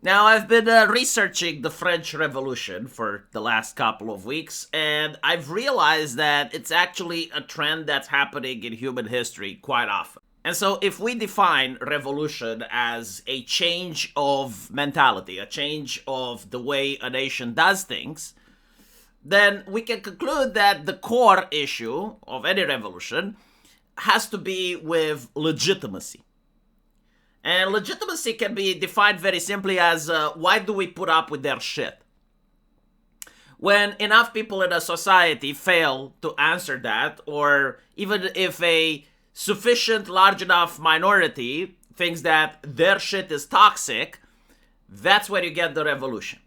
Now, I've been researching the French Revolution for the last couple of weeks, and I've realized that it's actually a trend that's happening in human history quite often. And so, if we define revolution as a change of mentality, a change of the way a nation does things, then we can conclude that the core issue of any revolution has to be with legitimacy. And legitimacy can be defined very simply as why do we put up with their shit? When enough people in a society fail to answer that, or even if a sufficient large enough minority thinks that their shit is toxic, that's when you get the revolution.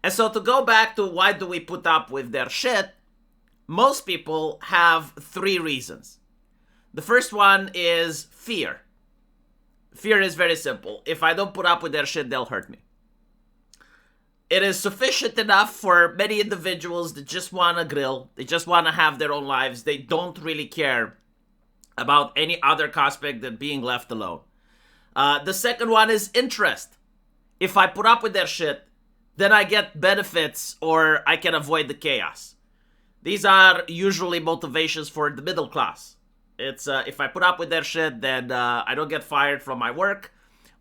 And so to go back to why do we put up with their shit, most people have three reasons. The first one is fear. Fear is very simple. If I don't put up with their shit, they'll hurt me. It is sufficient enough for many individuals that just want to grill. They just want to have their own lives. They don't really care about any other aspect than being left alone. The second one is interest. If I put up with their shit, then I get benefits or I can avoid the chaos. These are usually motivations for the middle class. It's if I put up with their shit, then I don't get fired from my work,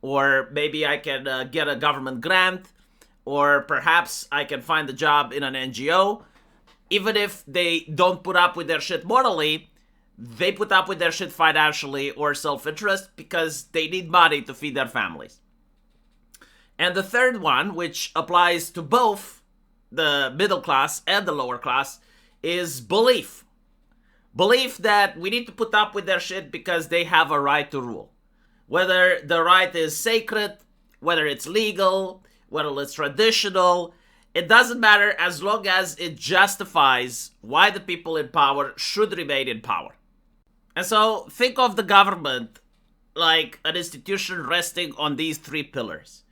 or maybe I can get a government grant, or perhaps I can find a job in an NGO. Even if they don't put up with their shit morally, they put up with their shit financially or self-interest because they need money to feed their families. And the third one, which applies to both the middle class and the lower class, is belief. Belief that we need to put up with their shit because they have a right to rule. Whether the right is sacred, whether it's legal, whether it's traditional, it doesn't matter as long as it justifies why the people in power should remain in power. And so think of the government like an institution resting on these three pillars.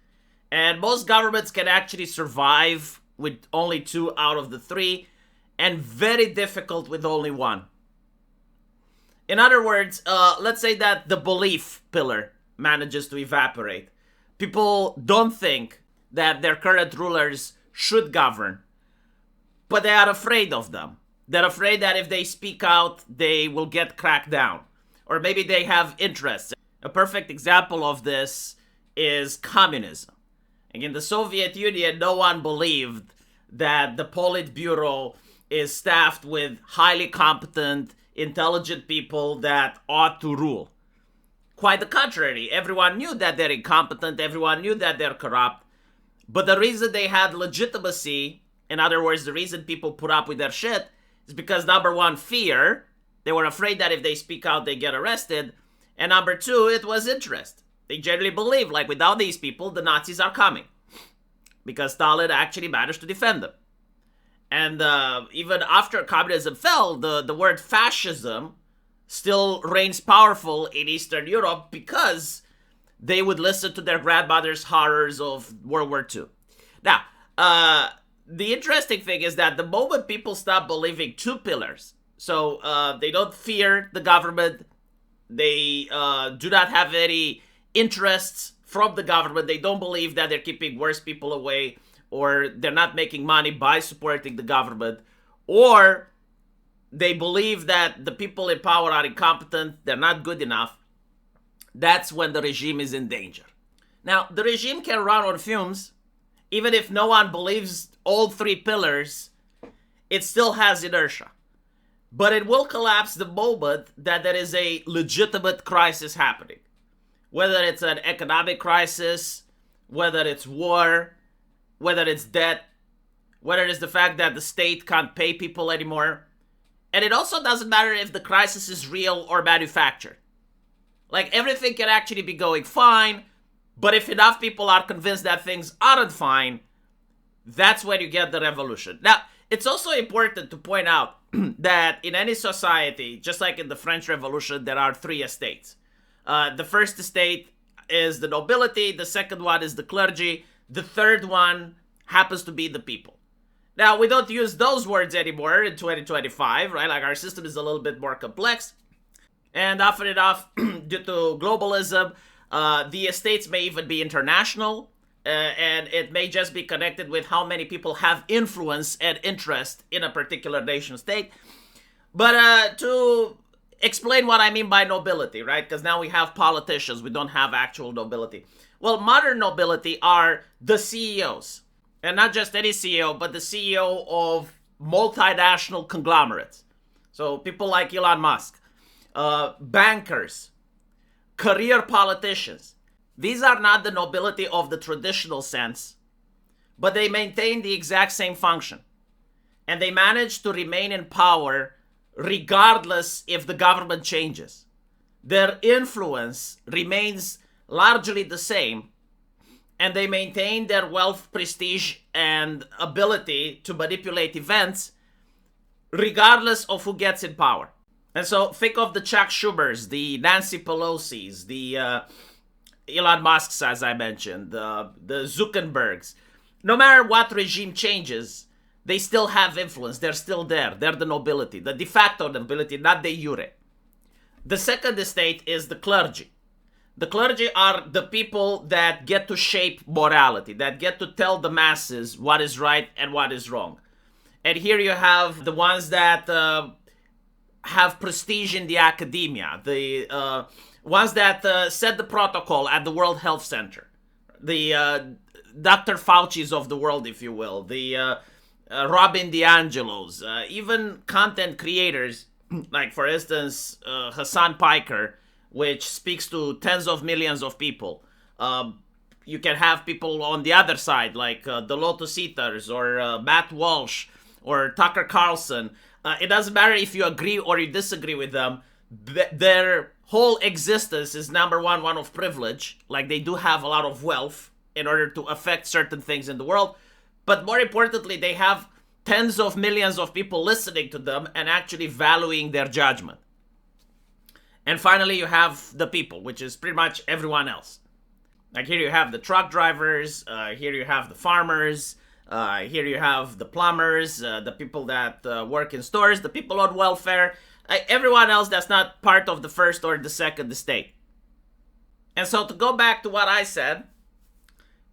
And most governments can actually survive with only two out of the three, and very difficult with only one. In other words, let's say that the belief pillar manages to evaporate. People don't think that their current rulers should govern, but they are afraid of them. They're afraid that if they speak out, they will get cracked down. Or maybe they have interests. A perfect example of this is communism. In the Soviet Union, no one believed that the Politburo is staffed with highly competent, intelligent people that ought to rule. Quite the contrary. Everyone knew that they're incompetent. Everyone knew that they're corrupt. But the reason they had legitimacy, in other words, the reason people put up with their shit, is because number one, fear. They were afraid that if they speak out, they get arrested. And number two, it was interest. They generally believed, like, without these people, the Nazis are coming. Because Stalin actually managed to defend them. And even after communism fell, the word fascism still reigns powerful in Eastern Europe because they would listen to their grandmother's horrors of World War II. Now, the interesting thing is that the moment people stop believing two pillars, so they don't fear the government, they do not have any interests from the government, they don't believe that they're keeping worse people away, or they're not making money by supporting the government, or they believe that the people in power are incompetent, they're not good enough, that's when the regime is in danger. Now, the regime can run on fumes. Even if no one believes all three pillars, it still has inertia. But it will collapse the moment that there is a legitimate crisis happening. Whether it's an economic crisis, whether it's war, whether it's debt, whether it's the fact that the state can't pay people anymore. And it also doesn't matter if the crisis is real or manufactured. Like, everything can actually be going fine, but if enough people are convinced that things aren't fine, that's when you get the revolution. Now, it's also important to point out that in any society, just like in the French Revolution, there are three estates. The first estate is the nobility, the second one is the clergy, the third one happens to be the people. Now, we don't use those words anymore in 2025, right? Like, our system is a little bit more complex. And often enough, due to globalism, the estates may even be international. and it may just be connected with how many people have influence and interest in a particular nation state. But to explain what I mean by nobility, right? Because now we have politicians, we don't have actual nobility. Well, modern nobility are the CEOs, and not just any CEO, but the CEO of multinational conglomerates. So people like Elon Musk, bankers, career politicians. These are not the nobility of the traditional sense, but they maintain the exact same function. And they manage to remain in power regardless if the government changes. Their influence remains largely the same, and they maintain their wealth, prestige, and ability to manipulate events regardless of who gets in power. And so think of the Chuck Schumers, the Nancy Pelosi's, the Elon Musk's, as I mentioned, the Zuckerbergs. No matter what regime changes, they still have influence. They're still there. They're the nobility, the de facto nobility, not de jure. The second estate is the clergy. The clergy are the people that get to shape morality, that get to tell the masses what is right and what is wrong. And here you have the ones that have prestige in the academia, the ones that set the protocol at the World Health Center, the Dr. Fauci's of the world, if you will, the Robin DiAngelo's, even content creators, like, for instance, Hassan Piker, which speaks to tens of millions of people. You can have people on the other side, like the Lotus Eaters, or Matt Walsh, or Tucker Carlson. It doesn't matter if you agree or you disagree with them. Their whole existence is, number one of privilege. Like, they do have a lot of wealth in order to affect certain things in the world. But more importantly, they have tens of millions of people listening to them and actually valuing their judgment. And finally, you have the people, which is pretty much everyone else. Like, here you have the truck drivers, here you have the farmers, here you have the plumbers, the people that work in stores, the people on welfare, everyone else that's not part of the first or the second estate. And so, to go back to what I said,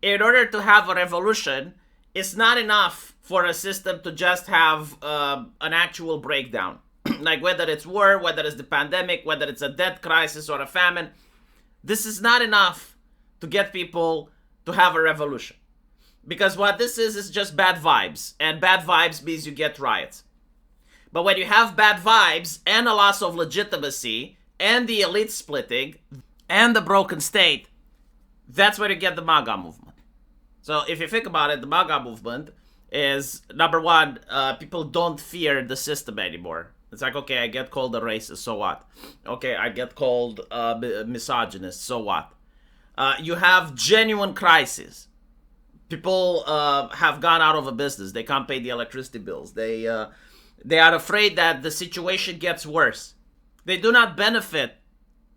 in order to have a revolution, it's not enough for a system to just have an actual breakdown. Like, whether it's war, whether it's the pandemic, whether it's a debt crisis or a famine, this is not enough to get people to have a revolution. Because what this is just bad vibes. And bad vibes means you get riots. But when you have bad vibes and a loss of legitimacy and the elite splitting and the broken state, that's where you get the MAGA movement. So if you think about it, the MAGA movement is, number one, people don't fear the system anymore. It's like, okay, I get called a racist, so what? Okay, I get called misogynist, so what? You have genuine crises. People have gone out of a business. They can't pay the electricity bills. They are afraid that the situation gets worse. They do not benefit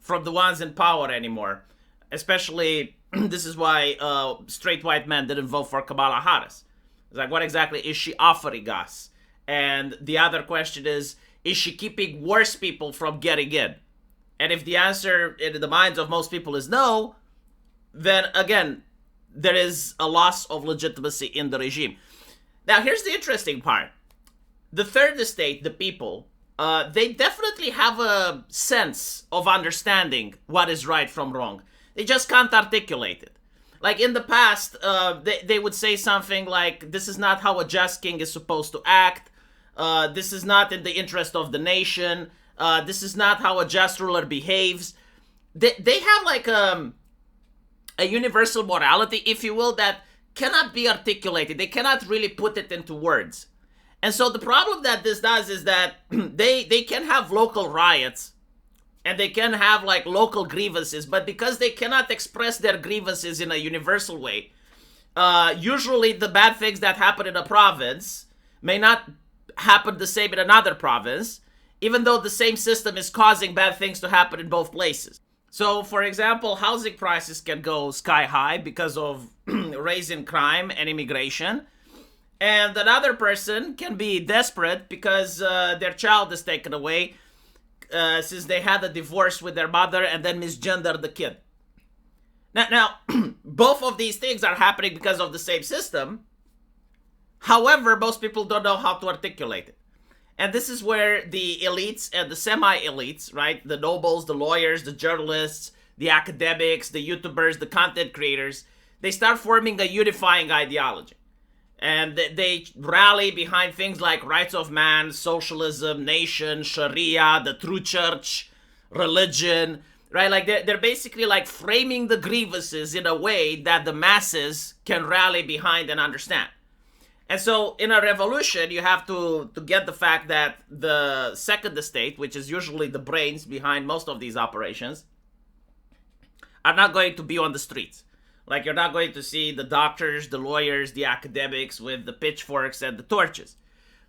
from the ones in power anymore. Especially, this is why straight white men didn't vote for Kamala Harris. It's like, what exactly is she offering us? And the other question is she keeping worse people from getting in? And if the answer in the minds of most people is no, then again, there is a loss of legitimacy in the regime. Now, here's the interesting part. The third estate, the people, they definitely have a sense of understanding what is right from wrong. They just can't articulate it. Like, in the past, they would say something like, this is not how a just king is supposed to act. This is not in the interest of the nation. This is not how a just ruler behaves. They have like a universal morality, if you will, that cannot be articulated. They cannot really put it into words. And so the problem that this does is that they can have local riots and they can have like local grievances, but because they cannot express their grievances in a universal way, usually the bad things that happen in a province may not happen the same in another province, even though the same system is causing bad things to happen in both places. So, for example, housing prices can go sky high because of raising crime and immigration. And another person can be desperate because their child is taken away since they had a divorce with their mother and then misgendered the kid. Now, both of these things are happening because of the same system. However, most people don't know how to articulate it. And this is where the elites and the semi-elites, right? The nobles, the lawyers, the journalists, the academics, the YouTubers, the content creators, they start forming a unifying ideology. And they rally behind things like rights of man, socialism, nation, Sharia, the true church, religion, right? Like they're basically like framing the grievances in a way that the masses can rally behind and understand. And so in a revolution, you have to get the fact that the second estate, which is usually the brains behind most of these operations, are not going to be on the streets. Like, you're not going to see the doctors, the lawyers, the academics with the pitchforks and the torches.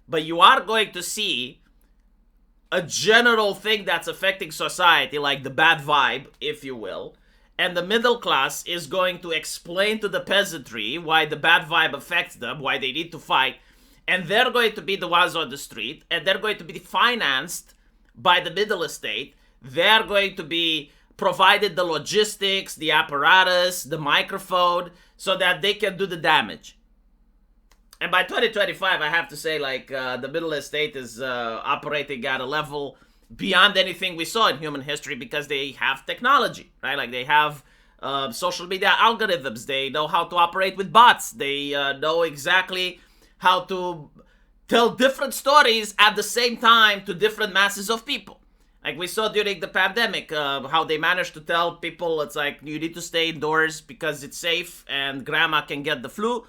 But you are going to see a general thing that's affecting society, like the bad vibe, if you will. And the middle class is going to explain to the peasantry why the bad vibe affects them, why they need to fight. And they're going to be the ones on the street. And they're going to be financed by the middle estate. They're going to be provided the logistics, the apparatus, the microphone, so that they can do the damage. And by 2025, I have to say, like, the middle estate is operating at a level beyond anything we saw in human history because they have technology, right? Like, they have social media algorithms. They know how to operate with bots. They know exactly how to tell different stories at the same time to different masses of people. Like we saw during the pandemic, how they managed to tell people it's like, you need to stay indoors because it's safe and grandma can get the flu.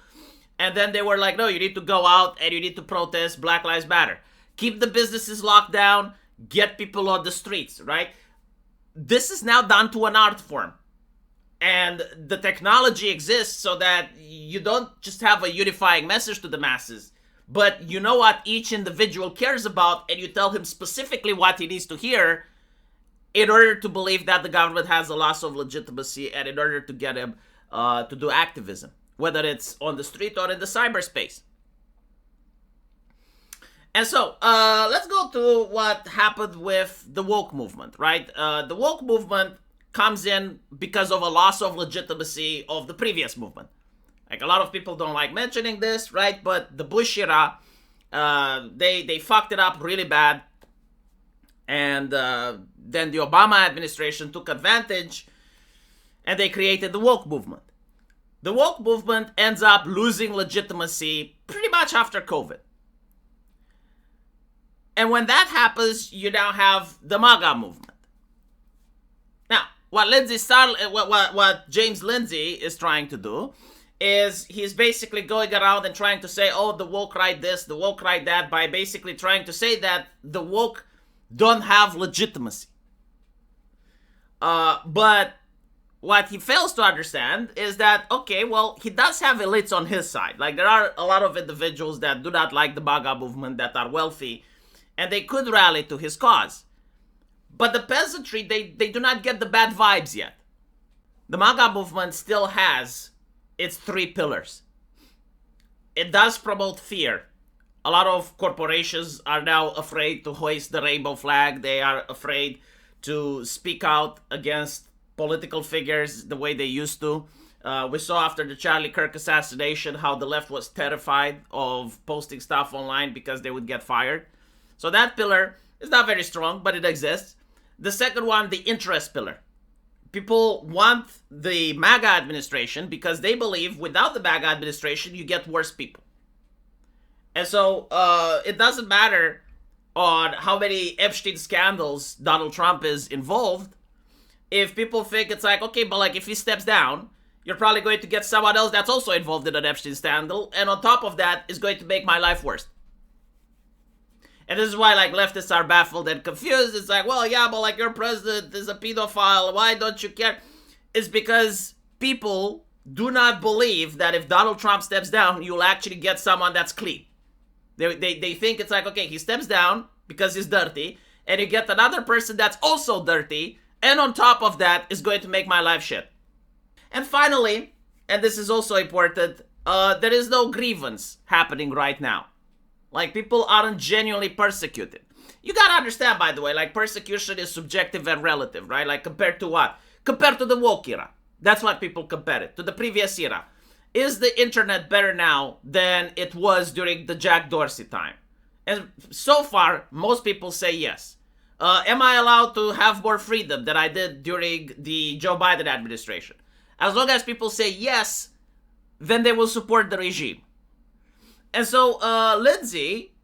And then they were like, no, you need to go out and you need to protest Black Lives Matter. Keep the businesses locked down, get people on the streets, right? This is now done to an art form. And the technology exists so that you don't just have a unifying message to the masses, but you know what each individual cares about, and you tell him specifically what he needs to hear in order to believe that the government has a loss of legitimacy and in order to get him to do activism, whether it's on the street or in the cyberspace. And so, let's go to what happened with the woke movement, right? The woke movement comes in because of a loss of legitimacy of the previous movement. Like, a lot of people don't like mentioning this, right? But the Bush era, they fucked it up really bad. And then the Obama administration took advantage and they created the woke movement. The woke movement ends up losing legitimacy pretty much after COVID. And when that happens, you now have the MAGA movement. Now, what James Lindsay is trying to do is he's basically going around and trying to say, oh, the woke right this, the woke right that, by basically trying to say that the woke don't have legitimacy. But what he fails to understand is that, okay, well, he does have elites on his side. Like, there are a lot of individuals that do not like the MAGA movement that are wealthy, and they could rally to his cause. But the peasantry, they do not get the bad vibes yet. The MAGA movement still has its 3 pillars. It does promote fear. A lot of corporations are now afraid to hoist the rainbow flag. They are afraid to speak out against political figures the way they used to. We saw after the Charlie Kirk assassination how the left was terrified of posting stuff online because they would get fired. So that pillar is not very strong, but it exists. The second one, the interest pillar. People want the MAGA administration because they believe without the MAGA administration, you get worse people. And so it doesn't matter on how many Epstein scandals Donald Trump is involved. If people think it's like, okay, but like if he steps down, you're probably going to get someone else that's also involved in an Epstein scandal. And on top of that is going to make my life worse. And this is why, like, leftists are baffled and confused. It's like, well, yeah, but, like, your president is a pedophile. Why don't you care? It's because people do not believe that if Donald Trump steps down, you'll actually get someone that's clean. They think it's like, okay, he steps down because he's dirty, and you get another person that's also dirty, and on top of that is going to make my life shit. And finally, and this is also important, there is no grievance happening right now. Like, people aren't genuinely persecuted. You gotta understand, by the way, like, persecution is subjective and relative, right? Like, compared to what? Compared to the woke era. That's what people compare it to the previous era. Is the internet better now than it was during the Jack Dorsey time? And so far, most people say yes. Am I allowed to have more freedom than I did during the Joe Biden administration? As long as people say yes, then they will support the regime. And so Lindsay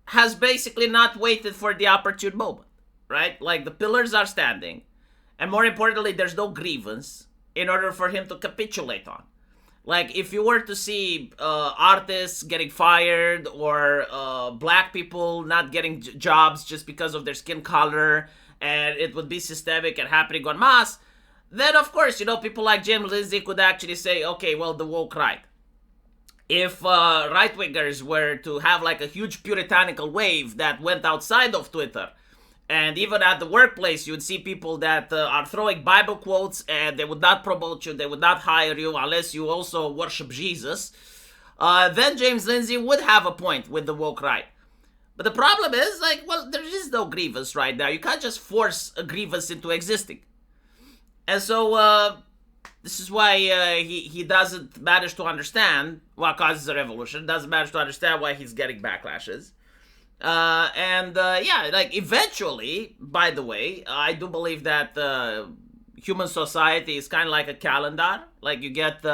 has basically not waited for the opportune moment, right? Like the pillars are standing, and more importantly, there's no grievance in order for him to capitulate on. Like if you were to see artists getting fired or black people not getting jobs just because of their skin color, and it would be systemic and happening en masse, then of course, people like James Lindsay could actually say, okay, well, the woke right. If right-wingers were to have like a huge puritanical wave that went outside of Twitter, and even at the workplace, you would see people that are throwing Bible quotes and they would not promote you, they would not hire you unless you also worship Jesus, then James Lindsay would have a point with the woke right. But the problem is, like, well, there is no grievance right now. You can't just force a grievance into existing. And so this is why he doesn't manage to understand what causes a revolution, doesn't manage to understand why he's getting backlashes. Yeah, like eventually, by the way, I do believe that human society is kind of like a calendar. Like you get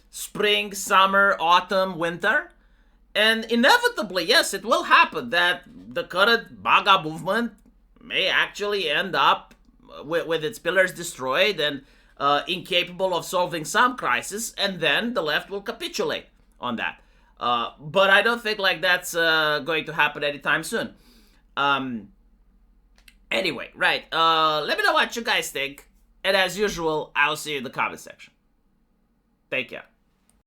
spring, summer, autumn, winter. And inevitably, yes, it will happen that the current MAGA movement may actually end up with its pillars destroyed and incapable of solving some crisis, and then the left will capitulate on that. But I don't think like that's going to happen anytime soon. Anyway, right. Let me know what you guys think. And as usual, I'll see you in the comment section. Take care.